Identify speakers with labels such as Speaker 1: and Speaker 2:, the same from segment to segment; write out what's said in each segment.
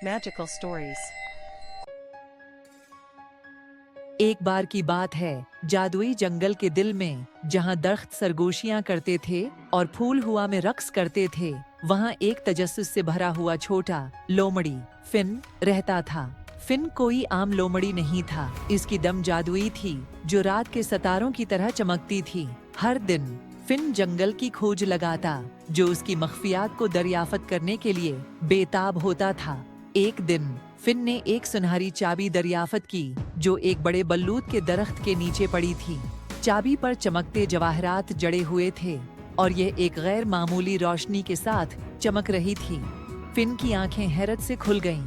Speaker 1: Magical stories.
Speaker 2: एक बार की बात है, जादुई जंगल के दिल में, जहाँ दरख्त सरगोशियाँ करते थे और फूल हुआ में रक्स करते थे, वहाँ एक तजस्सुस से भरा हुआ छोटा लोमड़ी फिन रहता था। फिन कोई आम लोमड़ी नहीं था, इसकी दम जादुई थी जो रात के सितारों की तरह चमकती थी। हर दिन फिन जंगल की खोज लगाता, जो उसकी मख्फियात को दरियाफ्त करने के लिए बेताब होता था। एक दिन फिन ने एक सुनहरी चाबी दरियाफ्त की, जो एक बड़े बल्लूद के दरख्त के नीचे पड़ी थी। चाबी पर चमकते जवाहरात जड़े हुए थे और यह एक गैर मामूली रोशनी के साथ चमक रही थी। फिन की आंखें हैरत से खुल गईं।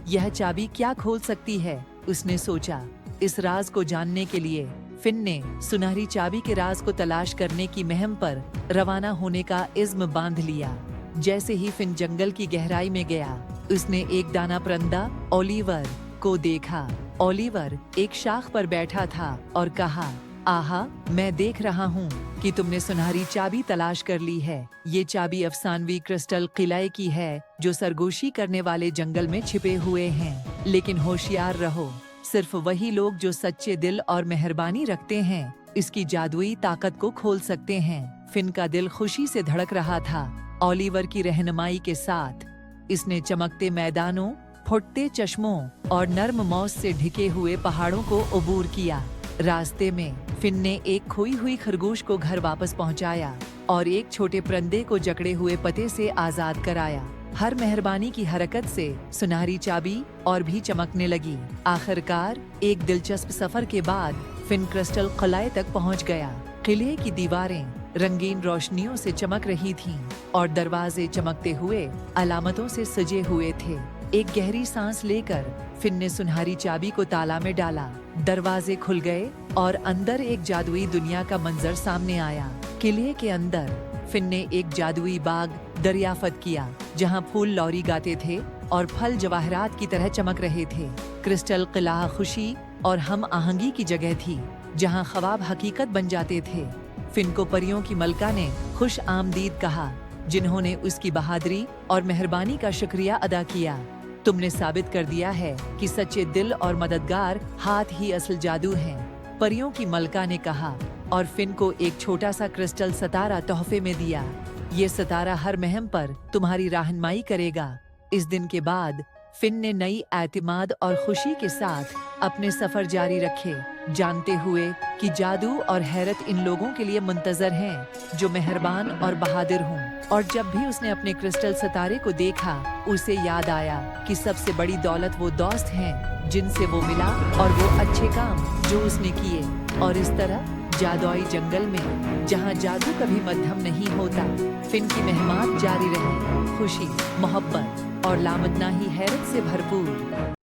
Speaker 2: यह चाबी क्या खोल सकती है, उसने सोचा। इस राज को जानने के लिए फिन ने सुनहरी चाबी के राज को तलाश करने की मुहिम पर रवाना होने का इज़्म बांध लिया। जैसे ही फिन जंगल की गहराई में गया, उसने एक दाना परिंदा ओलिवर को देखा। ओलिवर एक शाख पर बैठा था और कहा, आहा, मैं देख रहा हूँ कि तुमने सुनहरी चाबी तलाश कर ली है। ये चाबी अफसानवी क्रिस्टल किले की है, जो सरगोशी करने वाले जंगल में छिपे हुए हैं। लेकिन होशियार रहो, सिर्फ वही लोग जो सच्चे दिल और मेहरबानी रखते हैं इसकी जादुई ताकत को खोल सकते हैं। फिन का दिल खुशी से धड़क रहा था। ओलिवर की रहनुमाई के साथ इसने चमकते मैदानों, फुटते चश्मों और नर्म मौज से ढके हुए पहाड़ों को अबूर किया। रास्ते में फिन ने एक खोई हुई खरगोश को घर वापस पहुंचाया और एक छोटे परिंदे को जकड़े हुए पते से आजाद कराया। हर मेहरबानी की हरकत से सुनहरी चाबी और भी चमकने लगी। आखिरकार एक दिलचस्प सफर के बाद फिन क्रिस्टल किले तक पहुंच गया। किले की दीवारें रंगीन रोशनियों से चमक रही थीं और दरवाजे चमकते हुए अलामतों से सजे हुए थे। एक गहरी सांस लेकर फिन ने सुनहरी चाबी को ताला में डाला। दरवाजे खुल गए और अंदर एक जादुई दुनिया का मंजर सामने आया। किले के अंदर फिन ने एक जादुई बाग दरियाफ्त किया, जहां फूल लौरी गाते थे और फल जवाहरात की तरह चमक रहे थे। क्रिस्टल किला खुशी और हम आहंगी की जगह थी, जहां ख्वाब हकीकत बन जाते थे। फिन को परियों की मलका ने खुश आमदीद कहा, जिन्होंने उसकी बहादुरी और मेहरबानी का शुक्रिया अदा किया। तुमने साबित कर दिया है कि सच्चे दिल और मददगार हाथ ही असल जादू हैं। परियों की मलका ने कहा और फिन को एक छोटा सा क्रिस्टल सितारा तोहफे में दिया। ये सितारा हर मुहिम पर तुम्हारी रहनुमाई करेगा। इस दिन के बाद फिन ने नई एतमाद और खुशी के साथ अपने सफर जारी रखे, जानते हुए कि जादू और हैरत इन लोगों के लिए मुंतजर हैं जो मेहरबान और बहादुर हों। और जब भी उसने अपने क्रिस्टल सितारे को देखा, उसे याद आया कि सबसे बड़ी दौलत वो दोस्त हैं जिनसे वो मिला और वो अच्छे काम जो उसने किए। और इस तरह जादुई जंगल में, जहाँ जादू कभी मध्यम नहीं होता, फिन की मेहमान जारी रही, खुशी, मोहब्बत और लामदनाही हैरत से भरपूर।